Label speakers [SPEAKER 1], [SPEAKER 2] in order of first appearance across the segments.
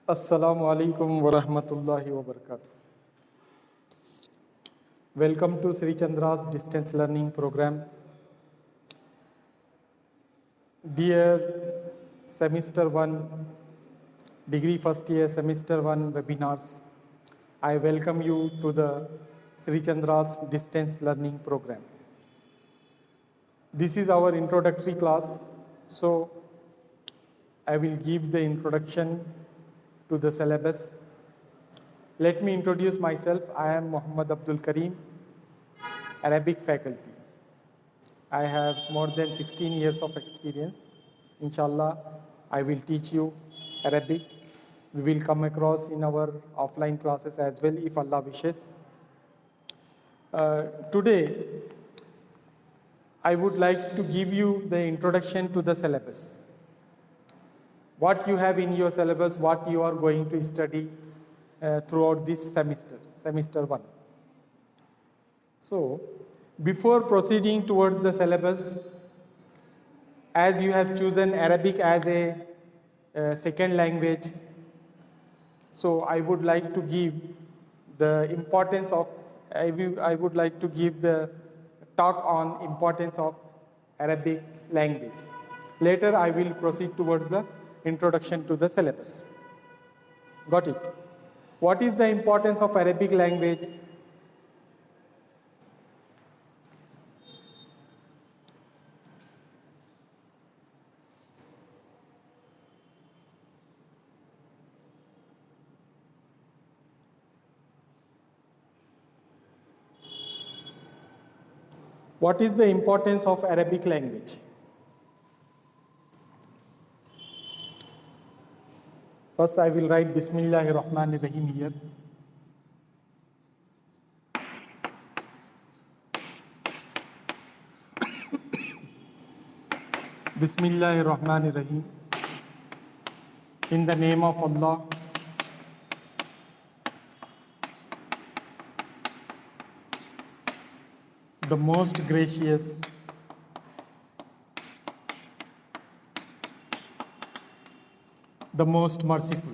[SPEAKER 1] Assalamu alaikum wa rahmatullahi wa barakatuh. Welcome to Sri Chandra's distance learning program. Dear semester 1, degree first year, semester 1 webinars, I welcome you to the Sri Chandra's distance learning program. This is our introductory class, so I will give the introduction to the syllabus. Let me introduce myself. I am Muhammad Abdul Kareem, Arabic faculty. I have more than 16 years of experience. Inshallah, I will teach you Arabic. We will come across in our offline classes as well if Allah wishes. Today, I would like to give you the introduction to the syllabus. What you have in your syllabus, what you are going to study throughout this semester, semester 1. So, before proceeding towards the syllabus, as you have chosen Arabic as a second language, so I would like to give the importance of, I would like to give the talk on importance of Arabic language. Later, I will proceed towards the introduction to the syllabus. Got it? What is the importance of Arabic language? What is the importance of Arabic language? First, I will write Bismillahir Rahmanir Rahim here. Bismillahir Rahmanir Rahim. In the name of Allah, the most gracious, the most merciful.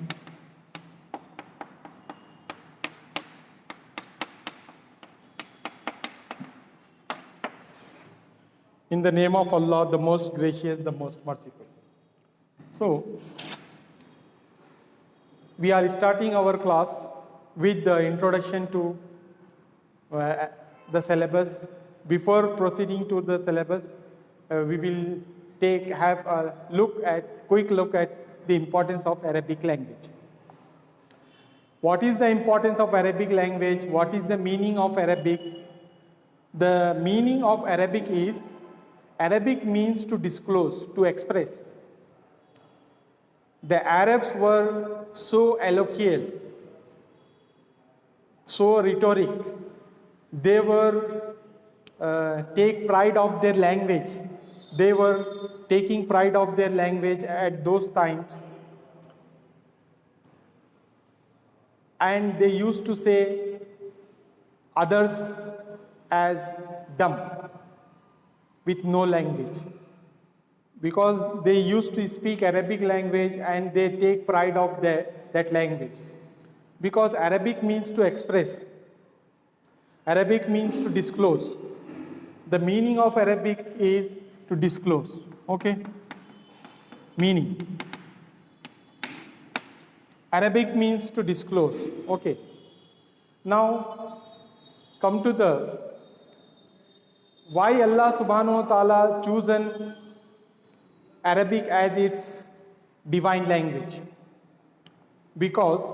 [SPEAKER 1] In the name of Allah, the most gracious, the most merciful. So, we are starting our class with the introduction to the syllabus. Before proceeding to the syllabus, we will have a quick look at the importance of Arabic language. What is the importance of Arabic language? What is the meaning of Arabic? The meaning of Arabic is, Arabic means to disclose, to express. The Arabs were so eloquent, so rhetoric. They were take pride of their language. They were taking pride of their language at those times. And they used to say others as dumb, with no language. Because they used to speak Arabic language and they take pride of that language. Because Arabic means to express. Arabic means to disclose. The meaning of Arabic is to disclose. Okay? Meaning. Arabic means to disclose. Okay. Now, come to the why Allah subhanahu wa ta'ala chosen Arabic as its divine language. Because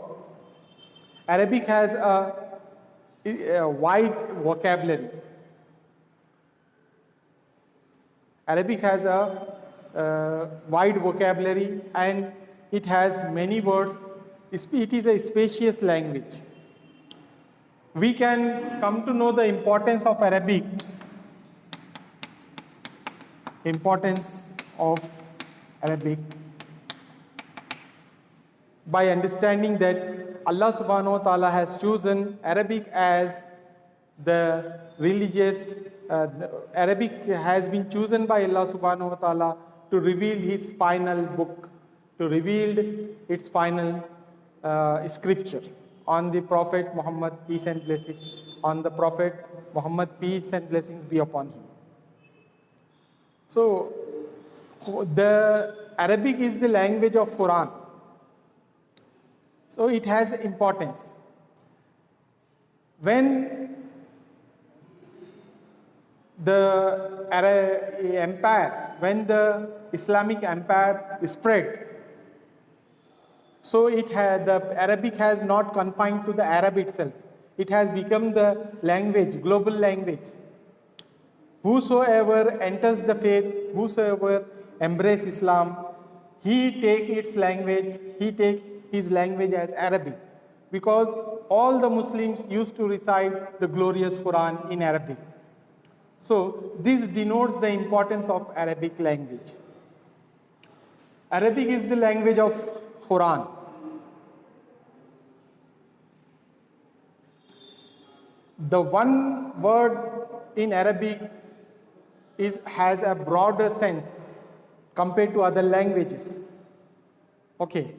[SPEAKER 1] Arabic has a wide vocabulary. Arabic has a wide vocabulary and it has many words. It is a spacious language. We can come to know the importance of Arabic. Importance of Arabic by understanding that Allah subhanahu wa ta'ala has chosen Arabic as the religious Arabic has been chosen by Allah subhanahu wa ta'ala to reveal His final book, to reveal its final scripture on the Prophet Muhammad, peace and blessings on the Prophet Muhammad, peace and blessings be upon him. So the Arabic is the language of Quran. So it has importance. When the empire, when the Islamic empire spread, so the Arabic has not confined to the Arab itself. It has become the language, global language. Whosoever enters the faith, whosoever embrace Islam, he take its language, he take his language as Arabic, because all the Muslims used to recite the glorious Quran in Arabic. So this denotes the importance of Arabic language. Arabic is the language of Quran. The one word in Arabic has a broader sense compared to other languages. Okay,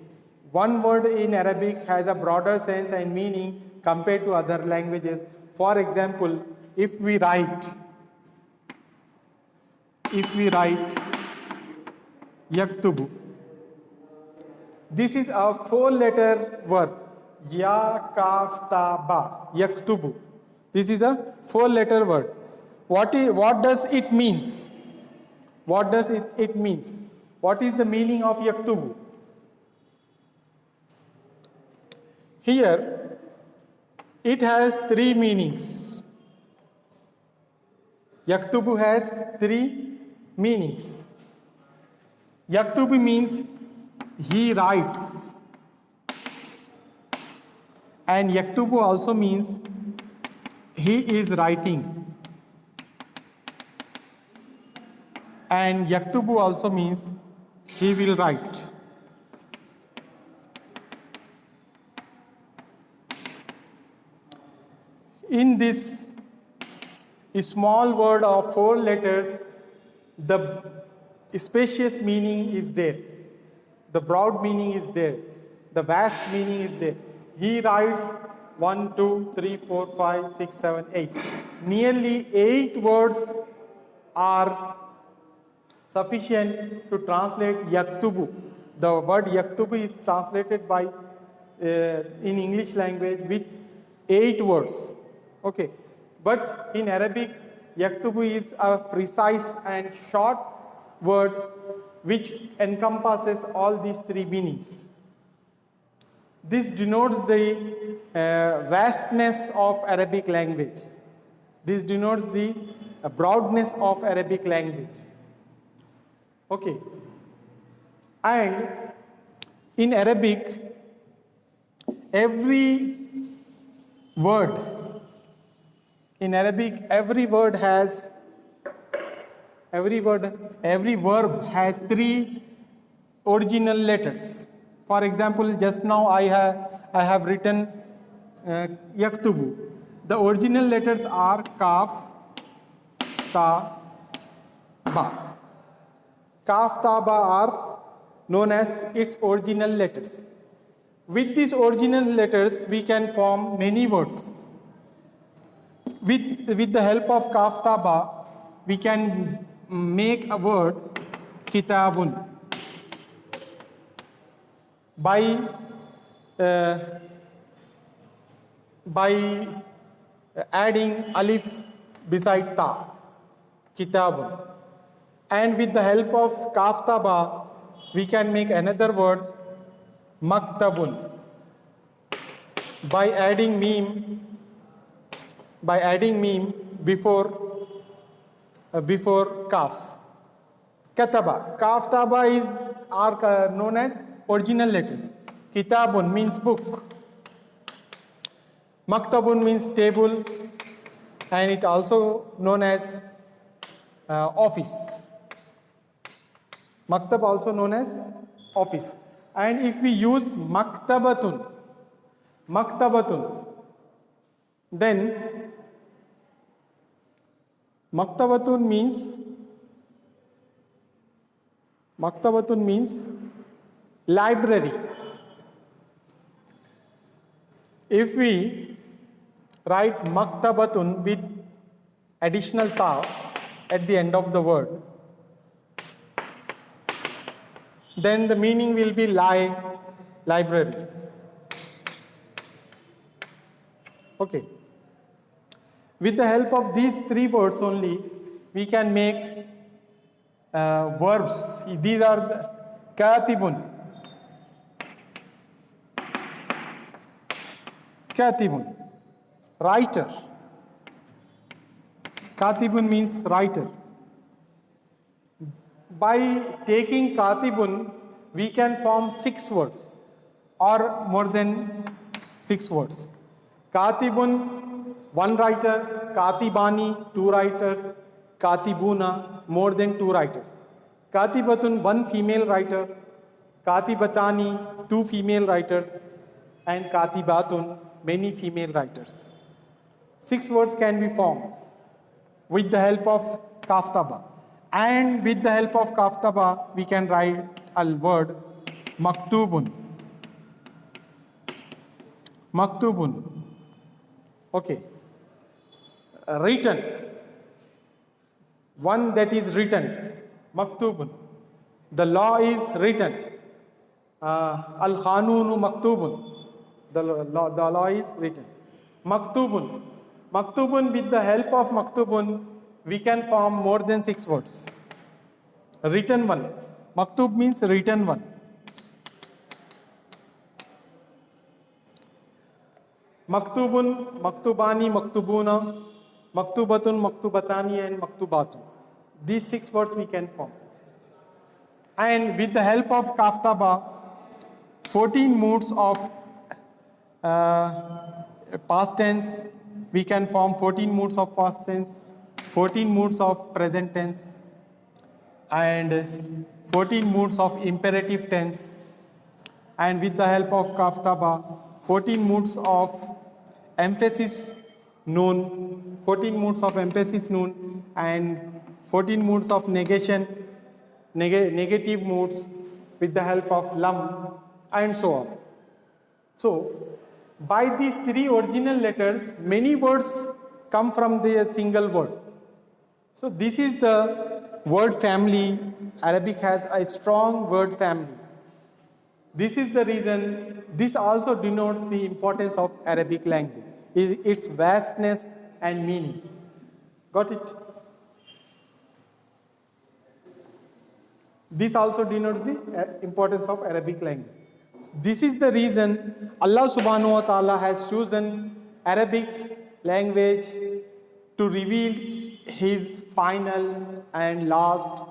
[SPEAKER 1] one word in Arabic has a broader sense and meaning compared to other languages. For example, if we write yaktubu, this is a 4-letter word. Ya, kaf, ta, ba, yaktubu. This is a 4-letter word. What does it means? What does it means? What is the meaning of yaktubu? Here, it has 3 meanings. Yaktubu has 3 meanings. Yaktubu means he writes. And yaktubu also means he is writing. And yaktubu also means he will write. In this small word of 4 letters, the spacious meaning is there. The broad meaning is there. The vast meaning is there. He writes 1, 2, 3, 4, 5, 6, 7, 8. Nearly 8 words are sufficient to translate yaktubu. The word yaktubu is translated by in English language with 8 words. Okay, but in Arabic, yaktubu is a precise and short word which encompasses all these 3 meanings. This denotes the vastness of Arabic language. This denotes the broadness of Arabic language. Okay, and in Arabic, every verb has 3 original letters. For example, just now I have written yaktubu. The original letters are kaf, ta, ba. Kaf, ta, ba are known as its original letters. With these original letters, we can form many words. With the help of kaf, ta, ba, we can make a word kitabun by adding alif beside ta, kitabun. And with the help of kaf, ta, ba, we can make another word maktabun by adding meme before kaf. Kataba, kaf, ta, ba are known as original letters. Kitabun means book. Maktabun means table, and it also known as office. Maktab also known as office. And if we use maktabatun, then Maktabatun means library. If we write maktabatun with additional ta at the end of the word, then the meaning will be library. Okay. With the help of these three words only, we can make verbs. These are the katibun. Katibun, writer. Katibun means writer. By taking katibun, we can form 6 words or more than 6 words. Katibun, one writer. Katibani, 2 writers. Katibuna, more than 2 writers. Katibatun, 1 female writer. Katibatani, 2 female writers. And Katibatun, many female writers. 6 words can be formed with the help of kaftaba. And with the help of kaftaba, we can write a word maktubun. Maktubun. Okay. Written. One that is written. Maktubun. The law is written. Al khanunu maktubun. The law is written. Maktubun. Maktubun, with the help of maktubun, we can form more than 6 words. Written one. Maktub means written one. Maktubun, maktubani, maktubuna, maktubatun, maktubatani, and maktubatun. These 6 words we can form. And with the help of kaftaba, 14 moods of past tense, we can form 14 moods of past tense, 14 moods of present tense, and 14 moods of imperative tense. And with the help of kaftaba, 14 moods of emphasis noon, 14 moods of emphasis noon, and 14 moods of negation, negative moods with the help of lam, and so on. So, by these 3 original letters, many words come from the single word. So, this is the word family. Arabic has a strong word family. This is the reason, this also denotes the importance of Arabic language, its vastness and meaning. Got it? This also denotes the importance of Arabic language. This is the reason Allah subhanahu wa ta'ala has chosen Arabic language to reveal His final and last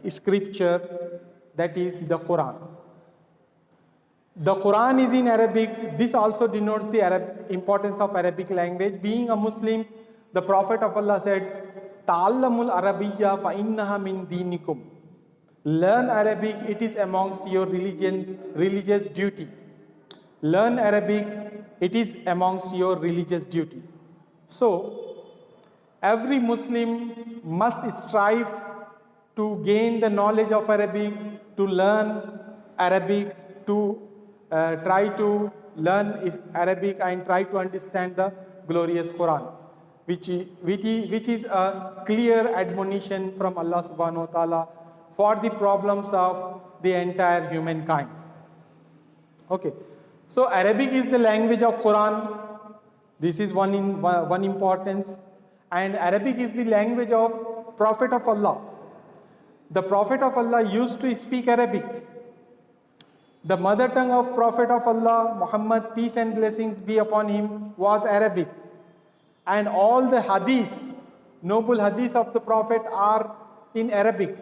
[SPEAKER 1] scripture, that is the Quran. The Quran is in Arabic. This also denotes the importance of Arabic language. Being a Muslim, the Prophet of Allah said, "Ta'allamul Arabiyya fa innaha min dinikum." Learn Arabic, it is amongst your religious duty. Learn Arabic, it is amongst your religious duty. So, every Muslim must strive to gain the knowledge of Arabic, to learn Arabic, to try to learn Arabic and try to understand the glorious Quran, which is a clear admonition from Allah subhanahu wa ta'ala for the problems of the entire humankind. Okay, so Arabic is the language of Quran. This is one importance. And Arabic is the language of Prophet of Allah. The Prophet of Allah used to speak Arabic. The mother tongue of Prophet of Allah, Muhammad, peace and blessings be upon him, was Arabic. And all the hadiths, noble hadiths of the Prophet are in Arabic.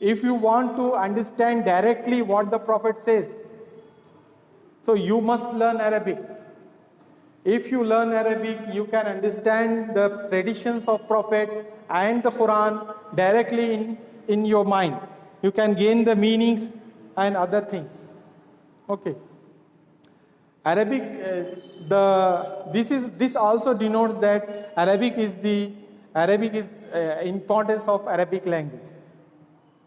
[SPEAKER 1] If you want to understand directly what the Prophet says, so you must learn Arabic. If you learn Arabic, you can understand the traditions of Prophet and the Quran directly in your mind. You can gain the meanings and other things. Okay. Arabic, this also denotes that Arabic is the Arabic is importance of Arabic language.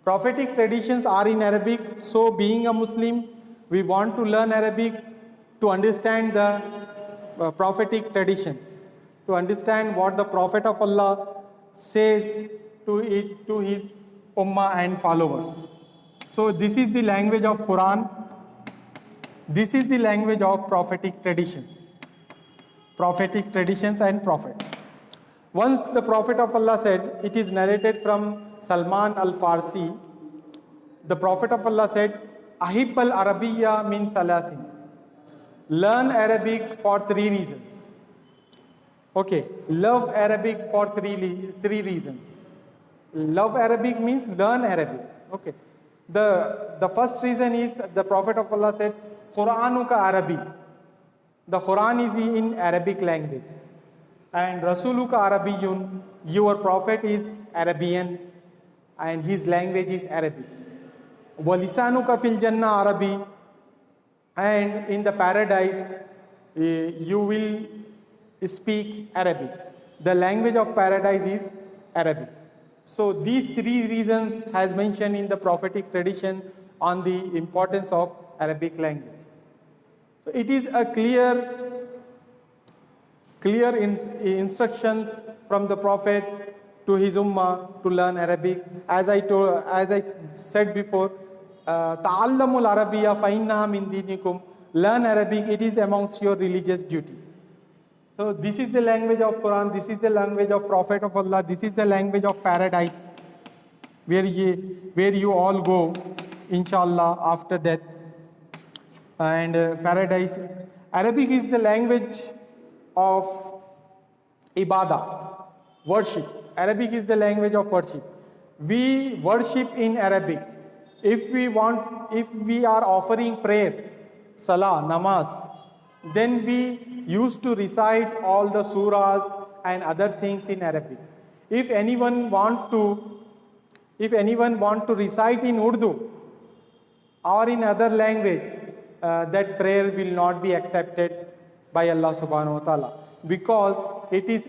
[SPEAKER 1] Prophetic traditions are in Arabic, so being a Muslim, we want to learn Arabic to understand the prophetic traditions, to understand what the Prophet of Allah says to his ummah and followers. So this is the language of Quran. This is the language of prophetic traditions and prophet. Once the Prophet of Allah said, it is narrated from Salman al-Farsi, the Prophet of Allah said, Ahib al-Arabiyya min thalathin. Learn Arabic for 3 reasons. Okay, love Arabic for three reasons. Love Arabic means learn Arabic. Okay. The first reason is the Prophet of Allah said, Quranuka Arabi. The Quran is in Arabic language. And Rasuluka Arabiyun, your Prophet is Arabian and his language is Arabic. Walisanuka fil Jannah Arabi, and in the paradise you will speak Arabic. The language of paradise is Arabic. So these 3 reasons has mentioned in the prophetic tradition on the importance of Arabic language. So it is a clear instructions from the Prophet to his ummah to learn Arabic. As I said before, ta'allamul arabiyya fa innaha min dinikum. Learn Arabic, it is amongst your religious duty. So this is the language of Quran, this is the language of Prophet of Allah, this is the language of paradise, where you all go, inshallah, after death. And paradise. Arabic is the language of ibadah, worship. Arabic is the language of worship. We worship in Arabic. If we are offering prayer, salah, namaz, then we used to recite all the surahs and other things in Arabic. If anyone want to recite in Urdu or in other language, that prayer will not be accepted by Allah subhanahu wa ta'ala, because it is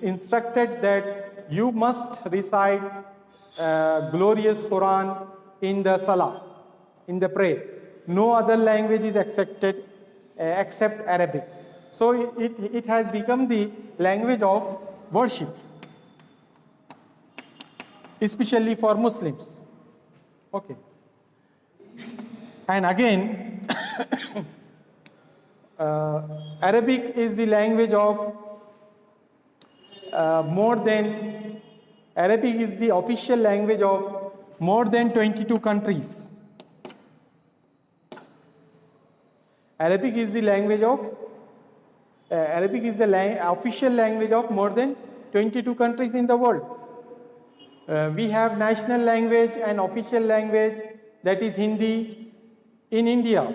[SPEAKER 1] instructed that you must recite glorious Quran in the salah, in the prayer. No other language is accepted except Arabic. So it has become the language of worship, especially for Muslims. Okay. And again, Arabic is the language of Arabic is the official language of more than 22 countries. Arabic is the official language of more than 22 countries in the world. We have national language and official language, that is Hindi in India.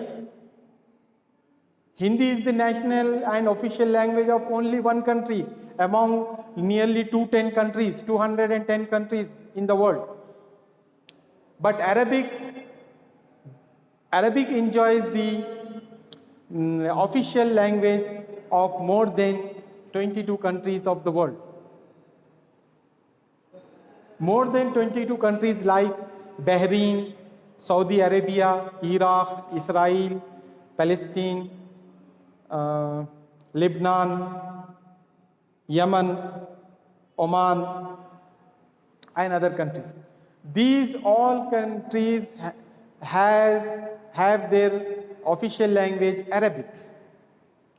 [SPEAKER 1] Hindi is the national and official language of only one country among nearly 210 countries in the world. But Arabic enjoys the official language of more than 22 countries of the world. More than 22 countries like Bahrain, Saudi Arabia, Iraq, Israel, Palestine, Lebanon, Yemen, Oman, and other countries. These all countries have their official language Arabic.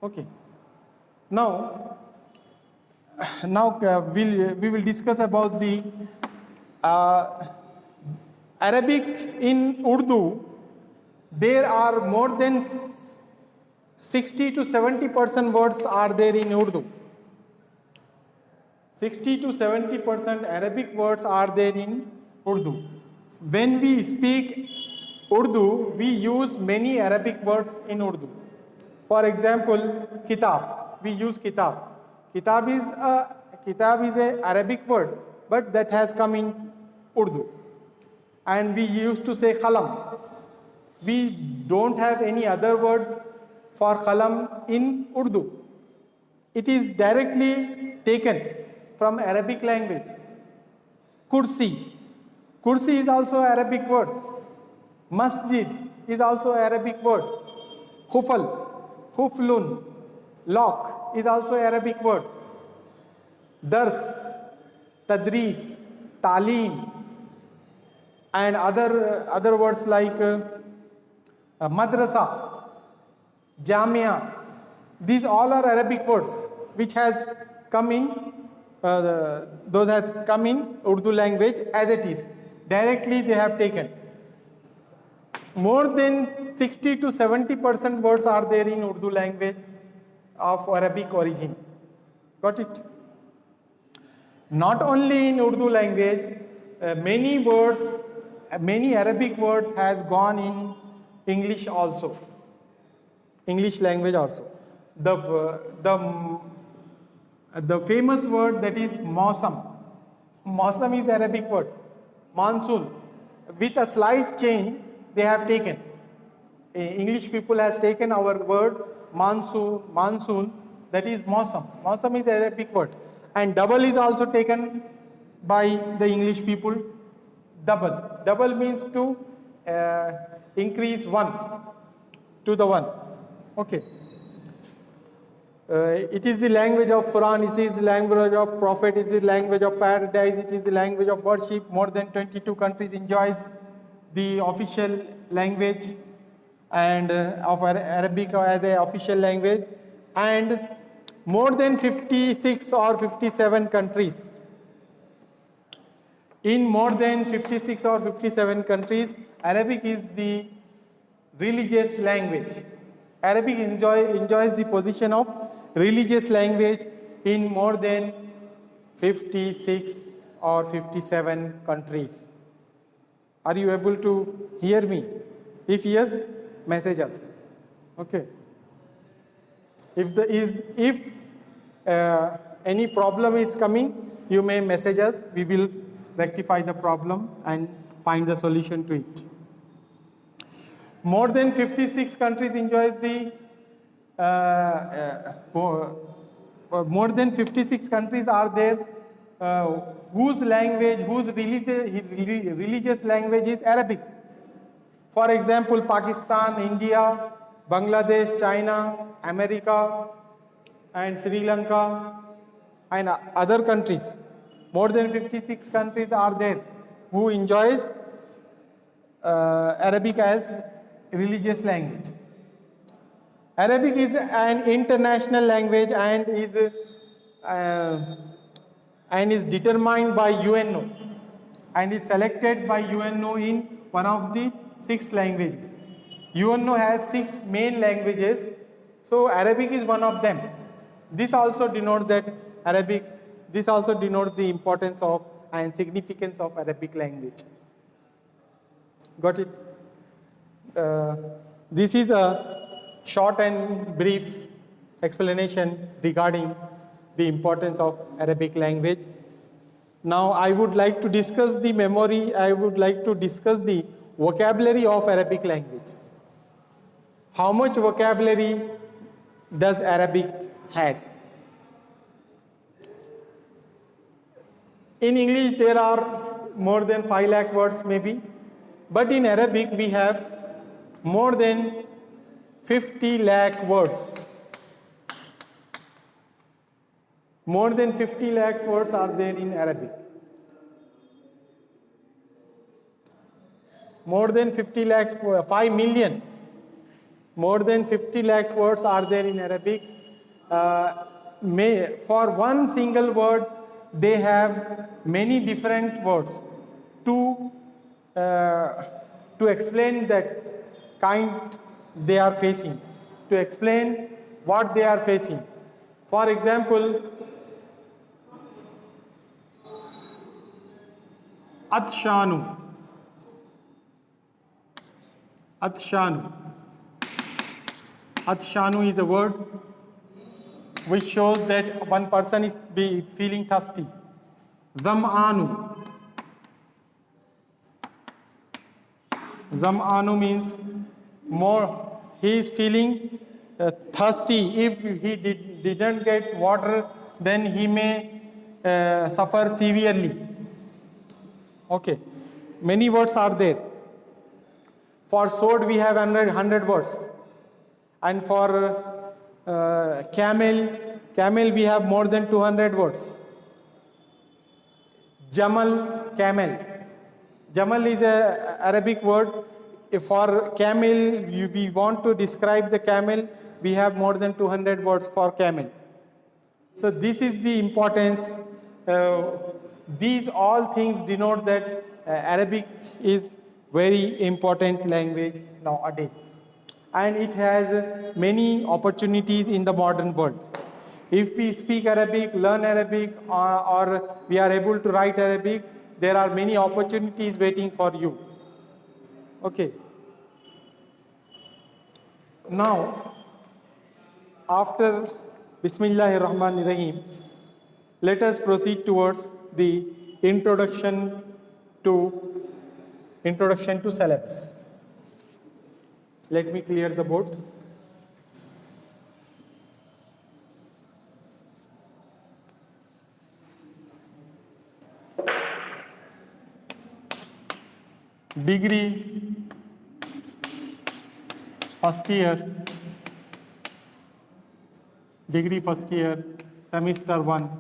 [SPEAKER 1] Okay. Now we will discuss about the Arabic in Urdu. There are more than 60 to 70% words are there in Urdu. 60 to 70% Arabic words are there in Urdu. When we speak Urdu, we use many Arabic words in Urdu. For example, kitab. We use kitab. Kitab is a Arabic word, but that has come in Urdu. And we used to say qalam. We don't have any other word for qalam in Urdu. It is directly taken from Arabic language. Kursi. Kursi is also Arabic word. Masjid is also Arabic word. Khufal, khuflun, lock is also Arabic word. Dars, tadris, talim, and other words like madrasa, jamia. These all are Arabic words which has come in those has come in Urdu language as it is. Directly they have taken. More than 60 to 70% words are there in Urdu language of Arabic origin. Got it? Not only in Urdu language, many words, many Arabic words has gone in English also. English language also. The famous word that is Mausam. Mausam is the Arabic word. Monsoon. With a slight change, they have taken. English people has taken our word monsoon, that is Mausam. Mausam is Arabic word. And double is also taken by the English people. Double means to increase one to the one. Okay. It is the language of Quran, it is the language of Prophet, it is the language of paradise, it is the language of worship. More than 22 countries enjoys the official language and of Arabic as an official language, and more than 56 or 57 countries. In more than 56 or 57 countries, Arabic is the religious language. Arabic enjoys the position of religious language in more than 56 or 57 countries. Are you able to hear me? If yes, message us. Okay. If any problem is coming, you may message us. We will rectify the problem and find the solution to it. More than 56 countries enjoys the more than 56 countries are there whose religious language is Arabic. For example, Pakistan, India, Bangladesh, China, America, and Sri Lanka, and other countries. More than 56 countries are there who enjoys Arabic as religious language. Arabic is an international language and is determined by UNO and is selected by UNO in one of the 6 languages. UNO has 6 main languages, so Arabic is one of them. This also denotes that this also denotes the importance of and significance of Arabic language. Got it? This is a short and brief explanation regarding the importance of Arabic language. Now I would like to discuss the vocabulary of Arabic language. How much vocabulary does Arabic has? In English there are more than 5 lakh words maybe, but in Arabic we have more than 50 lakh words. More than 50 lakh words are there in Arabic. More than 50 lakh, 5 million. More than 50 lakh words are there in Arabic. For one single word, they have many different words to explain that kind they are facing, to explain what they are facing. For example, Atshanu. Atshanu. Atshanu is a word which shows that one person is feeling thirsty. Zam'anu. Zam'anu means more. He is feeling thirsty. If he didn't get water, then he may suffer severely. Okay, many words are there. For sword we have 100 words, and for camel we have more than 200 words. Jamal, camel. Jamal is a Arabic word. If for camel, we want to describe the camel, we have more than 200 words for camel. So this is the importance. These all things denote that Arabic is very important language nowadays, and it has many opportunities in the modern world. If we speak Arabic, learn Arabic, or we are able to write Arabic, there are many opportunities waiting for you. Okay. Now, after Bismillahir Rahmanir Rahim, let us proceed towards the introduction to syllabus. Let me clear the board. Degree first year, semester 1.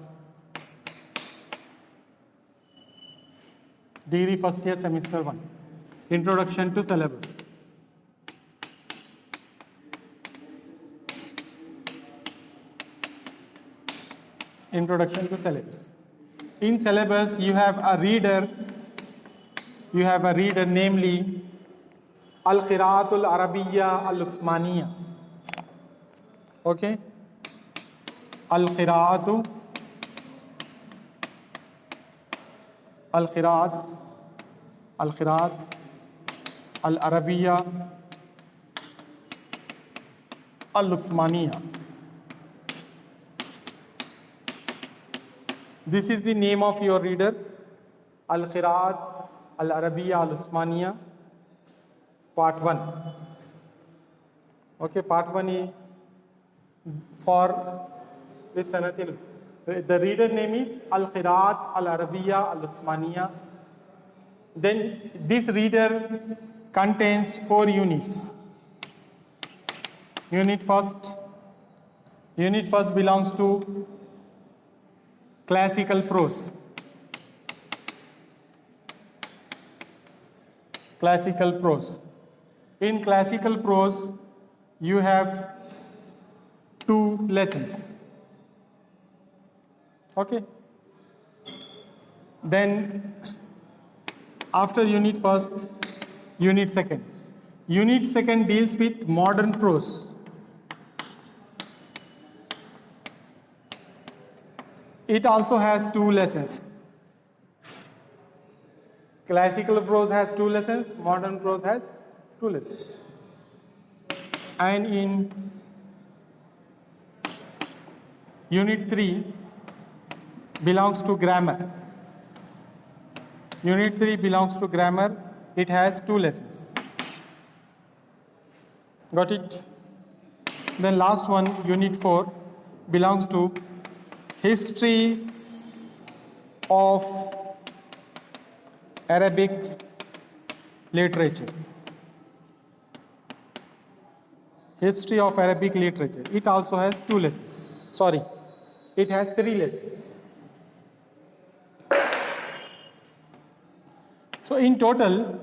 [SPEAKER 1] Degree first year, semester 1. Introduction to syllabus. Introduction to syllabus. In syllabus, you have a reader, namely Al-Qira'atul Arabiyya Al-Uthmaniyya. Okay? Al-Qira'at Al-Arabiyya Al-Uthmaniyya. This is the name of your reader, Al-Qira'at Al-Arabiyya Al-Uthmaniyya, part 1. Okay, part 1 is for this sanatil. The reader name is Al-Qira'at Al-Arabiyya Al-Uthmaniyya. Then this reader contains 4 units. Unit first belongs to classical prose. In classical prose, you have 2 lessons. Okay. Then after unit first, unit second. Unit second deals with modern prose. It also has 2 lessons. Classical prose has 2 lessons, modern prose has 2 lessons. And in unit 3 belongs to grammar. Unit 3 belongs to grammar. It has 2 lessons. Got it? Then last one, unit 4, belongs to history of Arabic literature. History of Arabic literature. It also has 2 lessons. Sorry, it has 3 lessons. So in total,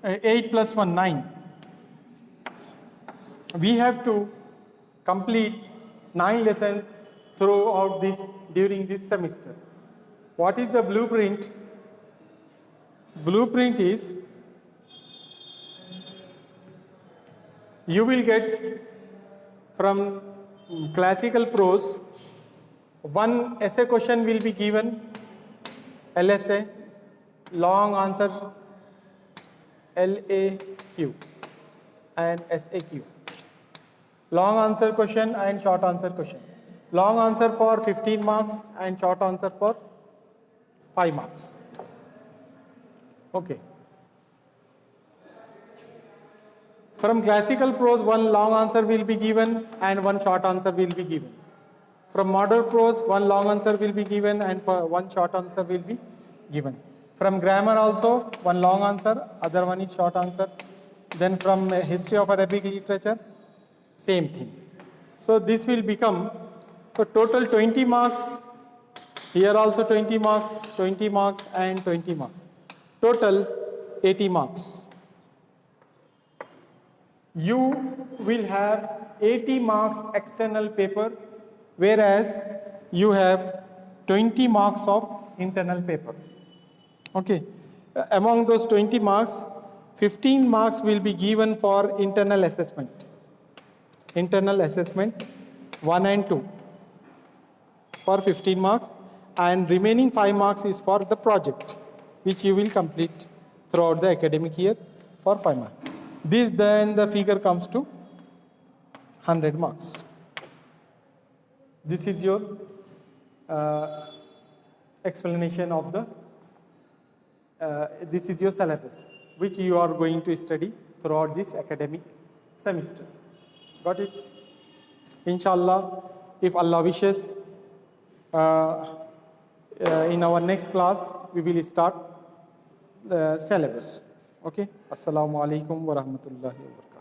[SPEAKER 1] 8 plus 1, 9. We have to complete 9 lessons throughout during this semester. What is the blueprint? Blueprint is, you will get from classical prose, 1 essay question will be given, LSA, long answer, LAQ, and SAQ. Long answer question and short answer question. Long answer for 15 marks and short answer for 5 marks. Okay. From classical prose, 1 long answer will be given and 1 short answer will be given. From model prose, one long answer will be given and for one short answer will be given. From grammar also, one long answer, other one is short answer. Then from history of Arabic literature, same thing. So this will become, so total 20 marks, here also 20 marks, 20 marks and 20 marks. Total 80 marks. You will have 80 marks external paper, whereas you have 20 marks of internal paper. Okay. Among those 20 marks, 15 marks will be given for internal assessment. Internal assessment 1 and 2 for 15 marks, and remaining 5 marks is for the project which you will complete throughout the academic year for 5 marks. This then the figure comes to 100 marks. This is your explanation of the this is your syllabus which you are going to study throughout this academic semester. Got it? Inshallah, if Allah wishes, in our next class we will start the syllabus. Okay? Assalamu alaikum wa rahmatullahi wa barakatuh.